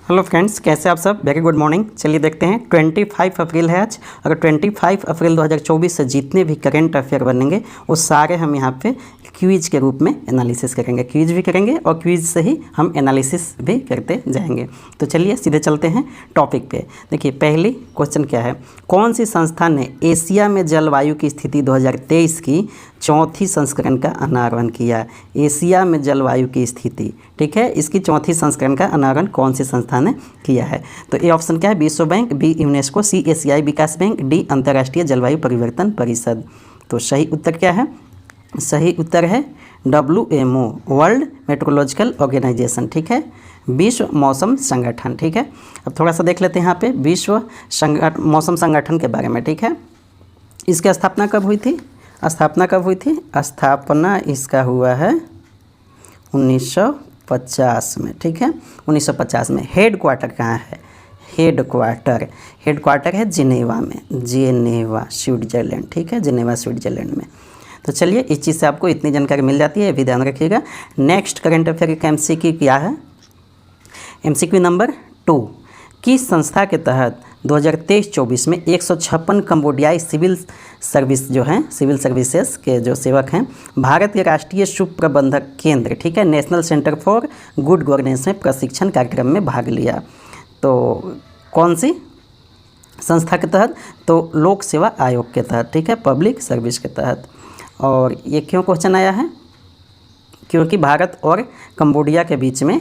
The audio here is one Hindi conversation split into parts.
हेलो फ्रेंड्स, कैसे आप सब। Very good morning. चलिए देखते हैं 25 अप्रैल है आज। अगर 25 अप्रैल 2024 से जितने भी करंट अफेयर बनेंगे वो सारे हम यहाँ पे क्विज के रूप में एनालिसिस करेंगे। क्विज भी करेंगे और क्विज से ही हम एनालिसिस भी करते जाएंगे। तो चलिए सीधे चलते हैं टॉपिक पे। देखिए पहली क्वेश्चन क्या है, कौन सी संस्था ने एशिया में जलवायु की स्थिति 2023 की चौथी संस्करण का अनावरण किया। एशिया में जलवायु की स्थिति, ठीक है, इसकी चौथी संस्करण का अनावरण कौन सी संस्था ने किया है। तो ए ऑप्शन क्या है, विश्व बैंक, बी यूनेस्को, सी एशियाई विकास बैंक, डी अंतर्राष्ट्रीय जलवायु परिवर्तन परिषद। तो सही उत्तर क्या है, सही उत्तर है WMO, वर्ल्ड मेट्रोलॉजिकल ऑर्गेनाइजेशन, ठीक है, विश्व मौसम संगठन। ठीक है, अब थोड़ा सा देख लेते हैं यहाँ पे विश्व मौसम संगठन के बारे में। ठीक है, इसकी स्थापना कब हुई थी, स्थापना कब हुई थी, स्थापना इसका हुआ है 1950 में। ठीक है, 1950 में। हेड क्वार्टर कहाँ है, हेड क्वार्टर है जिनेवा में, जिनेवा स्विट्जरलैंड। ठीक है, जिनेवा स्विट्जरलैंड में। तो चलिए इस चीज़ से आपको इतनी जानकारी मिल जाती है, भी ध्यान रखिएगा। नेक्स्ट करंट अफेयर का MCQ क्या है, MCQ नंबर 2, किस संस्था के तहत 2023-24 में 156 कंबोडियाई सिविल सर्विस जो हैं, सिविल सर्विसेज के जो सेवक हैं, भारत के राष्ट्रीय सुप्रबंधक केंद्र, ठीक है, national centre for good governance में प्रशिक्षण कार्यक्रम में भाग लिया। तो कौन सी संस्था के तहत, तो लोक सेवा आयोग के तहत, ठीक है, पब्लिक सर्विस के तहत। और ये क्यों क्वेश्चन आया है, क्योंकि भारत और कंबोडिया के बीच में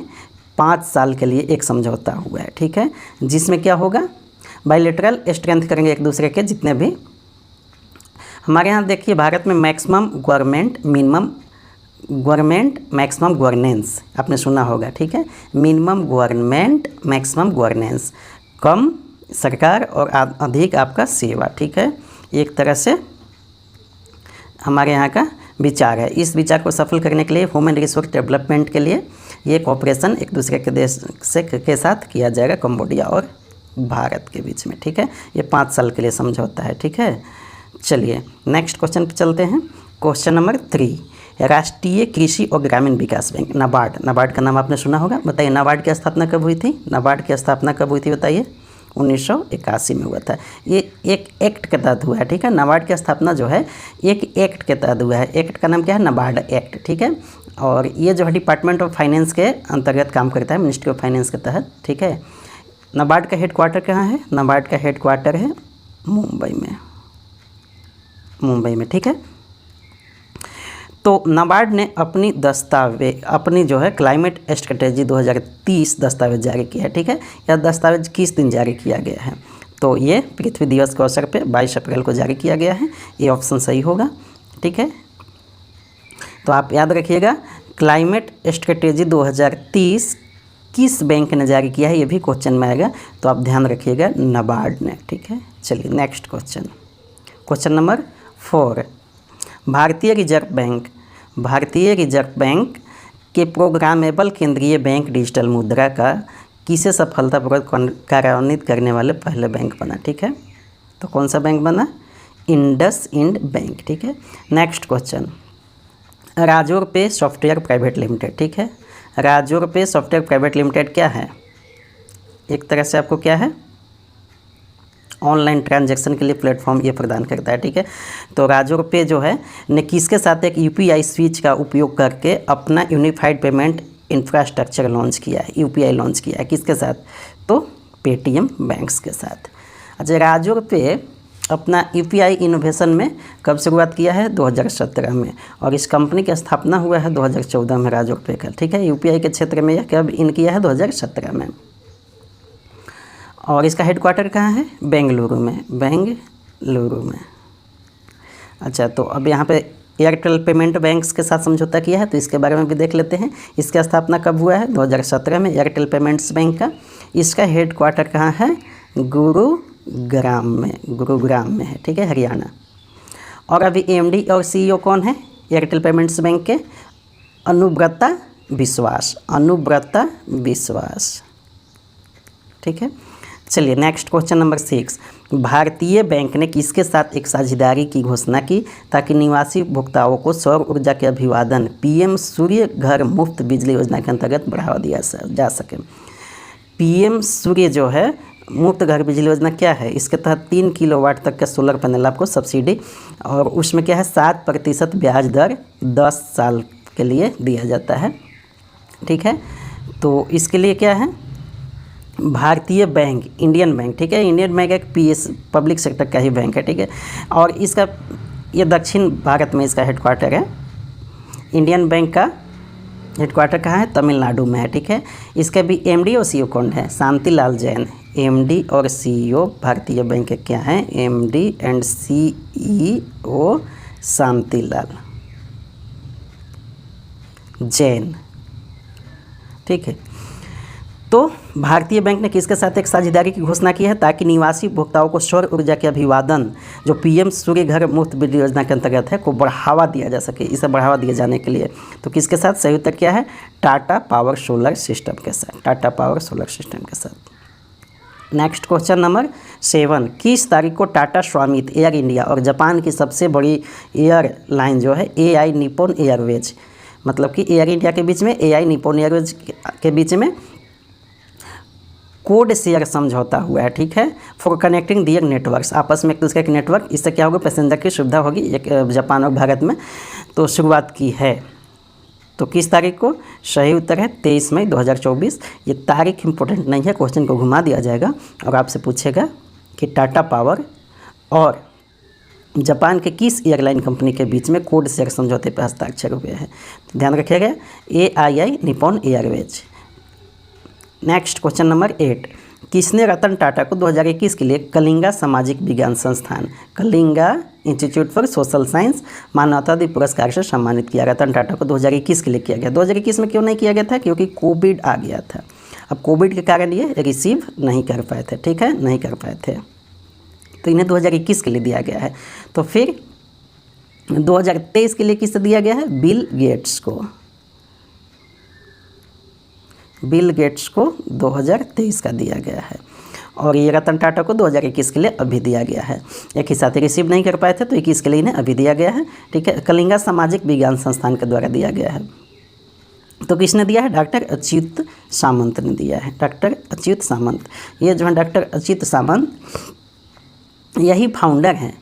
5 साल के लिए एक समझौता हुआ है। ठीक है, जिसमें क्या होगा, बायलैटरल स्ट्रेंथ करेंगे एक दूसरे के जितने भी। हमारे यहाँ देखिए भारत में maximum government, minimum government, maximum governance आपने सुना होगा। ठीक है, मिनिमम गवर्नमेंट, मैक्सिमम गवर्नेंस, कम सरकार और अधिक आपका सेवा। ठीक है, एक तरह से हमारे यहाँ का विचार है। इस विचार को सफल करने के लिए ह्यूमन रिसोर्स डेवलपमेंट के लिए ये कॉपरेशन एक दूसरे के देश से के साथ किया जाएगा, कंबोडिया और भारत के बीच में। ठीक है, ये 5 साल के लिए समझौता है। ठीक है, चलिए नेक्स्ट क्वेश्चन पे चलते हैं। क्वेश्चन नंबर 3, राष्ट्रीय कृषि और ग्रामीण विकास बैंक, नाबार्ड। नाबार्ड का नाम आपने सुना होगा। बताइए नाबार्ड की स्थापना कब हुई थी, नाबार्ड की स्थापना कब हुई थी बताइए। 1981 में हुआ था। ये एक एक्ट के तहत हुआ है। ठीक है, नाबार्ड की स्थापना जो है एक एक्ट के तहत हुआ है। एक्ट का नाम क्या है, नाबार्ड एक्ट। ठीक है, और ये जो है डिपार्टमेंट ऑफ फाइनेंस के अंतर्गत काम करता है, मिनिस्ट्री ऑफ फाइनेंस के तहत। ठीक है, नाबार्ड का हेड क्वार्टर कहाँ है, नाबार्ड का हेड क्वार्टर है मुंबई में, मुंबई में। ठीक है, तो नाबार्ड ने अपनी जो है क्लाइमेट स्ट्रेटेजी 2030 दस्तावेज जारी किया है। ठीक है, यह दस्तावेज किस दिन जारी किया गया है, तो ये पृथ्वी दिवस के अवसर पे 22 अप्रैल को जारी किया गया है। ये ऑप्शन सही होगा। ठीक है, तो आप याद रखिएगा क्लाइमेट स्ट्रेटेजी 2030 किस बैंक ने जारी किया है, ये भी क्वेश्चन में आएगा, तो आप ध्यान रखिएगा नाबार्ड ने। ठीक है, चलिए नेक्स्ट क्वेश्चन, क्वेश्चन नंबर 4, भारतीय रिजर्व बैंक के प्रोग्रामेबल केंद्रीय बैंक डिजिटल मुद्रा का किसे सफलतापूर्वक कार्यान्वित करने वाले पहले बैंक बना। ठीक है, तो कौन सा बैंक बना, इंडसइंड बैंक। ठीक है, next question, Razorpay software private limited. ठीक है, राजोरपे सॉफ्टवेयर प्राइवेट लिमिटेड क्या है, एक तरह से आपको क्या है, ऑनलाइन ट्रांजैक्शन के लिए प्लेटफॉर्म ये प्रदान करता है। ठीक है, तो राजोरपे जो है ने किसके साथ एक UPI स्विच का उपयोग करके अपना यूनिफाइड पेमेंट इंफ्रास्ट्रक्चर लॉन्च किया है, UPI लॉन्च किया है, किसके साथ, तो पेटीएम बैंक्स के साथ। अच्छा, राजोरपे अपना UPI इनोवेशन में कब शुरुआत किया है, 2017 में, और इस कंपनी की स्थापना हुआ है 2014 में राजोरपे का। ठीक है, UPI के क्षेत्र में यह कब इन किया है, 2017 में। और इसका हेडक्वार्टर कहाँ है, बेंगलुरु में, बेंगलुरु में। अच्छा, तो अब यहाँ पे एयरटेल पेमेंट बैंक्स के साथ समझौता किया है, तो इसके बारे में भी देख लेते हैं। इसकी स्थापना कब हुआ है, 2017 में, एयरटेल पेमेंट्स बैंक का। इसका हेडक्वार्टर कहाँ है, गुरुग्राम में है। ठीक है, हरियाणा। और अभी MD और CEO कौन है एयरटेल पेमेंट्स बैंक के, अनुव्रता विश्वास। ठीक है, चलिए नेक्स्ट क्वेश्चन नंबर 6, भारतीय बैंक ने किसके साथ एक साझेदारी की घोषणा की ताकि निवासी उपभोक्ताओं को सौर ऊर्जा के अभिवादन PM सूर्य घर मुफ्त बिजली योजना के अंतर्गत बढ़ावा दिया जा सके। पीएम सूर्य जो है मुफ्त घर बिजली योजना क्या है, इसके तहत 3 किलोवाट तक का सोलर पैनल आपको सब्सिडी, और उसमें क्या है 7% ब्याज दर 10 साल के लिए दिया जाता है। ठीक है, तो इसके लिए क्या है, भारतीय बैंक, इंडियन बैंक, ठीक है, इंडियन बैंक एक पीएस पब्लिक सेक्टर का ही बैंक है। ठीक है, और इसका ये दक्षिण भारत में इसका हेडक्वार्टर है। इंडियन बैंक का हेडक्वार्टर कहाँ है, तमिलनाडु में है। ठीक है, इसका भी एमडी और सीईओ कौन है, शांतिलाल जैन। एमडी और सीईओ भारतीय बैंक के क्या हैं, MD and CEO Shantilal Jain. ठीक है, तो भारतीय बैंक ने किसके साथ एक साझेदारी की घोषणा की है, ताकि निवासी उपभोक्ताओं को सौर ऊर्जा के अभिवादन जो पीएम सूर्य घर मुफ्त बिजली योजना के अंतर्गत है को बढ़ावा दिया जा सके। इसे बढ़ावा दिए जाने के लिए तो किसके साथ, सही उत्तर क्या है, टाटा पावर सोलर सिस्टम के साथ, टाटा पावर सोलर सिस्टम के साथ। नेक्स्ट क्वेश्चन नंबर 7, किस तारीख को टाटा स्वामित्व एयर इंडिया और जापान की सबसे बड़ी एयरलाइन जो है एआई निप्पॉन एयरवेज, मतलब कि एयर इंडिया के बीच में एआई निप्पॉन एयरवेज के बीच में कोड शेयर समझौता हुआ है। ठीक है, फॉर कनेक्टिंग दियर नेटवर्क्स, आपस में एक दूसरे के नेटवर्क, इससे क्या होगा, पैसेंजर की सुविधा होगी एक जापान और भारत में, तो शुरुआत की है। तो किस तारीख को, सही उत्तर है 23 मई 2024। ये तारीख इंपॉर्टेंट नहीं है, क्वेश्चन को घुमा दिया जाएगा और आपसे पूछेगा कि टाटा पावर और जापान के किस एयरलाइन कंपनी के बीच में कोड शेयर समझौते पर हस्ताक्षर हुए हैं। ध्यान रखिएगा, एआईआई Nippon Airways. Next question number 8, किसने रतन टाटा को 2021 के लिए कलिंगा सामाजिक विज्ञान संस्थान, Kalinga institute for social science मानवतावादी पुरस्कार से सम्मानित किया। रतन टाटा को 2021 के लिए किया गया। 2021 में क्यों नहीं किया गया था, क्योंकि कोविड आ गया था। अब कोविड के कारण ये रिसीव नहीं कर पाए थे। ठीक है, नहीं कर पाए थे, तो इन्हें 2021 के लिए दिया गया है। तो फिर 2023 के लिए किसे दिया गया है, बिल गेट्स को, बिल गेट्स को 2023 का दिया गया है। और ये रतन टाटा को 2021 के लिए अभी दिया गया है। एक ही साथ रिसीव नहीं कर पाए थे, तो 21 के लिए इन्हें अभी दिया गया है। ठीक है, कलिंगा सामाजिक विज्ञान संस्थान के द्वारा दिया गया है। तो किसने दिया है, डॉक्टर अच्युत सामंत ने दिया है, डॉक्टर अच्युत सामंत। ये जो है डॉक्टर अच्युत सामंत, यही फाउंडर हैं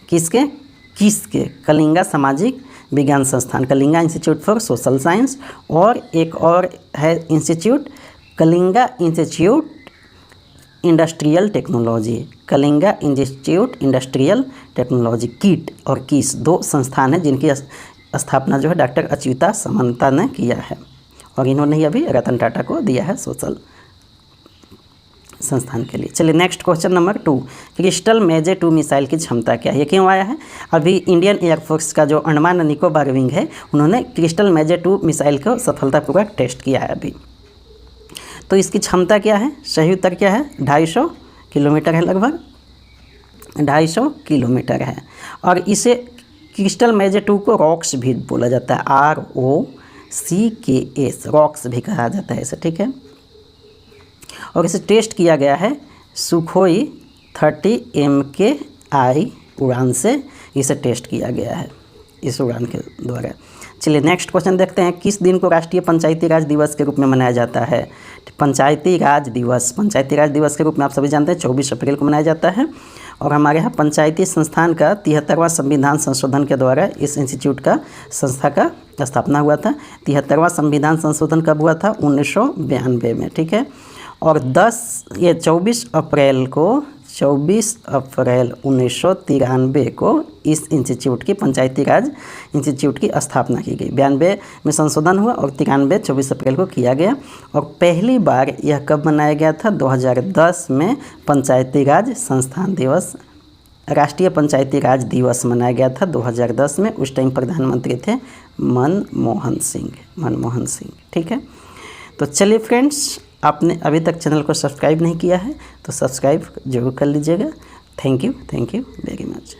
किसके, कलिंगा सामाजिक विज्ञान संस्थान, Kalinga institute for social science, और एक और है institute Kalinga institute industrial technology, Kalinga institute industrial technology, कीट और कीस, 2 संस्थान हैं जिनकी स्थापना जो है डॉक्टर अच्युता सामंता ने किया है, और इन्होंने ही अभी रतन टाटा को दिया है सोशल संस्थान के लिए। चलिए नेक्स्ट क्वेश्चन नंबर 2, क्रिस्टल मेजे 2 मिसाइल की क्षमता क्या है, ये क्यों आया है, अभी इंडियन एयरफोर्स का जो अंडमान और निकोबार विंग है उन्होंने क्रिस्टल मेजे 2 मिसाइल को सफलतापूर्वक टेस्ट किया है अभी। तो इसकी क्षमता क्या है, सही उत्तर क्या है, 250 किलोमीटर है, लगभग 250 किलोमीटर है। और इसे क्रिस्टल मेजे 2 को रॉक्स भी बोला जाता है, ROCKS, रॉक्स भी कहा जाता है इसे। ठीक है, और इसे टेस्ट किया गया है सुखोई 30 MKI उड़ान से, इसे टेस्ट किया गया है इस उड़ान के द्वारा। चलिए नेक्स्ट क्वेश्चन देखते हैं, किस दिन को राष्ट्रीय पंचायती राज दिवस के रूप में मनाया जाता है। पंचायती राज दिवस के रूप में आप सभी जानते हैं 24 अप्रैल को मनाया जाता है। और हमारे यहाँ पंचायती संस्थान का 73वां संविधान संशोधन के द्वारा इस इंस्टीट्यूट का संस्था का स्थापना हुआ था। 73वां संविधान संशोधन कब हुआ था, 1992 में। ठीक है, और 24 अप्रैल 1993 को इस इंस्टीट्यूट की पंचायती राज इंस्टीट्यूट की स्थापना की गई। 92 में संशोधन हुआ और 24 अप्रैल को किया गया। और पहली बार यह कब मनाया गया था, 2010 में पंचायती राज संस्थान दिवस, राष्ट्रीय पंचायती राज दिवस मनाया गया था 2010 में। उस टाइम प्रधानमंत्री थे मनमोहन सिंह। ठीक है, तो चलिए फ्रेंड्स, आपने अभी तक चैनल को सब्सक्राइब नहीं किया है तो सब्सक्राइब जरूर कर लीजिएगा। Thank you very much.